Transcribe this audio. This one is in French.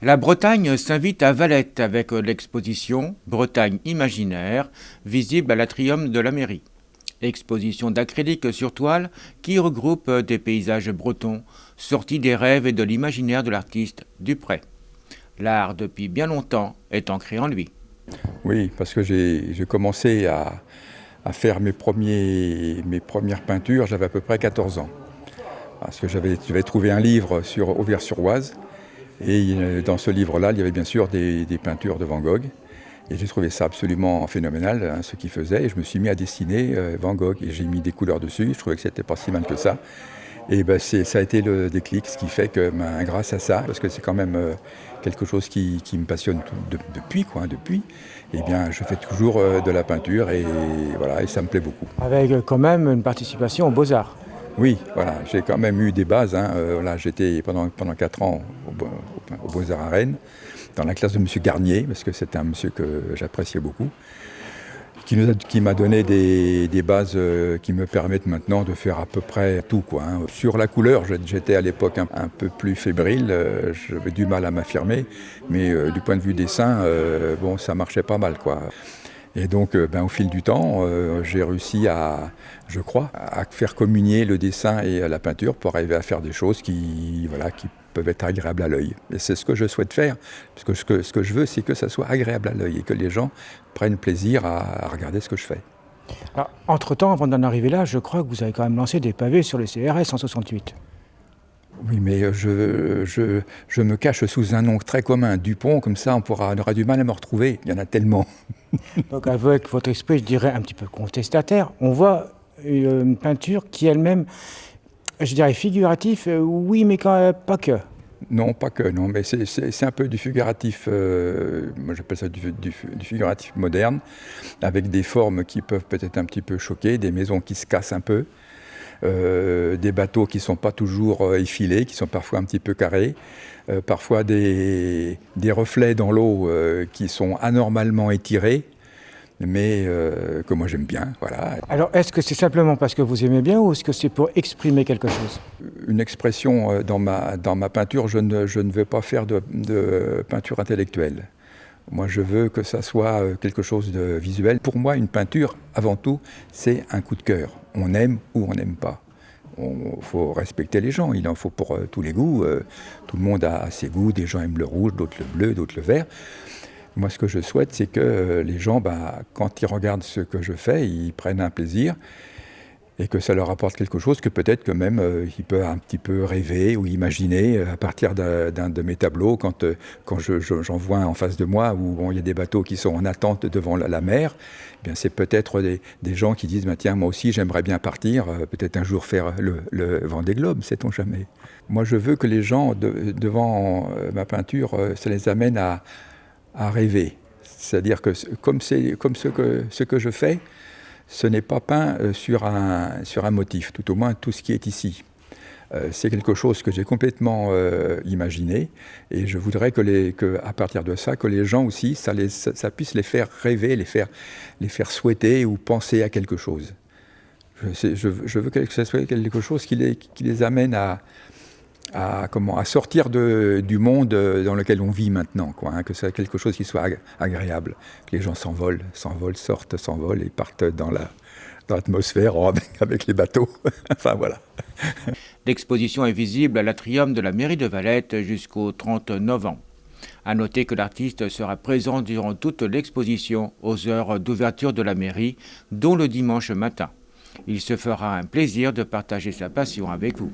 La Bretagne s'invite à Valette avec l'exposition Bretagne imaginaire, visible à l'Atrium de la mairie. Exposition d'acrylique sur toile qui regroupe des paysages bretons sortis des rêves et de l'imaginaire de l'artiste Dupré. L'art, depuis bien longtemps, est ancré en lui. Oui, parce que j'ai commencé à faire mes premières peintures, j'avais à peu près 14 ans. Parce que j'avais trouvé un livre sur Auvers-sur-Oise, et dans ce livre-là, il y avait bien sûr des peintures de Van Gogh. Et j'ai trouvé ça absolument phénoménal, hein, ce qu'il faisait, et je me suis mis à dessiner Van Gogh, et j'ai mis des couleurs dessus, je trouvais que c'était pas si mal que ça. Et ben ça a été le déclic, ce qui fait que grâce à ça, parce que c'est quand même quelque chose qui me passionne depuis, et bien je fais toujours de la peinture, et voilà, et ça me plaît beaucoup. Avec quand même une participation aux Beaux-Arts. Oui, voilà, j'ai quand même eu des bases, hein. Voilà, j'étais pendant 4 ans au Beaux-Arts à Rennes, dans la classe de M. Garnier, parce que c'était un monsieur que j'appréciais beaucoup, qui m'a donné des bases qui me permettent maintenant de faire à peu près tout, quoi, hein. Sur la couleur, j'étais à l'époque un peu plus fébrile, j'avais du mal à m'affirmer, mais du point de vue dessin, bon, ça marchait pas mal, quoi. Et donc, au fil du temps, j'ai réussi je crois, à faire communier le dessin et la peinture pour arriver à faire des choses qui peuvent être agréables à l'œil. Et c'est ce que je souhaite faire, parce que ce que je veux, c'est que ça soit agréable à l'œil et que les gens prennent plaisir à regarder ce que je fais. Alors, entre-temps, avant d'en arriver là, je crois que vous avez quand même lancé des pavés sur le CRS en 68. Oui, mais je me cache sous un nom très commun, Dupont, comme ça on aura du mal à me retrouver, il y en a tellement. Donc avec votre esprit, je dirais, un petit peu contestataire, on voit une peinture qui elle-même, je dirais figuratif, oui, mais pas que. Non, pas que, non, mais c'est un peu du figuratif, moi j'appelle ça du figuratif moderne, avec des formes qui peuvent peut-être un petit peu choquer, des maisons qui se cassent un peu, des bateaux qui ne sont pas toujours effilés, qui sont parfois un petit peu carrés, parfois des reflets dans l'eau qui sont anormalement étirés, mais que moi j'aime bien, voilà. Alors, est-ce que c'est simplement parce que vous aimez bien ou est-ce que c'est pour exprimer quelque chose? Une expression dans ma peinture, je ne veux pas faire de peinture intellectuelle. Moi, je veux que ça soit quelque chose de visuel. Pour moi, une peinture, avant tout, c'est un coup de cœur. On aime ou on n'aime pas. Il faut respecter les gens, il en faut pour tous les goûts. Tout le monde a ses goûts, des gens aiment le rouge, d'autres le bleu, d'autres le vert. Moi, ce que je souhaite, c'est que les gens, quand ils regardent ce que je fais, ils prennent un plaisir et que ça leur apporte quelque chose que peut-être que même ils peuvent un petit peu rêver ou imaginer à partir d'un de mes tableaux quand j'en vois un en face de moi où bon, il y a des bateaux qui sont en attente devant la mer. Eh bien, c'est peut-être des gens qui disent tiens, moi aussi j'aimerais bien partir, peut-être un jour faire le Vendée Globe, sait-on jamais. Moi, je veux que les gens devant ma peinture, ça les amène à rêver. C'est-à-dire que comme ce que je fais, ce n'est pas peint sur un motif, tout au moins tout ce qui est ici. C'est quelque chose que j'ai complètement imaginé et je voudrais à partir de ça, que les gens aussi, ça puisse les faire rêver, les faire souhaiter ou penser à quelque chose. Je veux que ce soit quelque chose qui les amène à sortir du monde dans lequel on vit maintenant, quoi, hein, que c'est quelque chose qui soit agréable, que les gens s'envolent, sortent, s'envolent et partent dans l'atmosphère avec les bateaux. Enfin voilà. L'exposition est visible à l'Atrium de la mairie de Valette jusqu'au 30 novembre. À noter que l'artiste sera présent durant toute l'exposition aux heures d'ouverture de la mairie, dont le dimanche matin. Il se fera un plaisir de partager sa passion avec vous.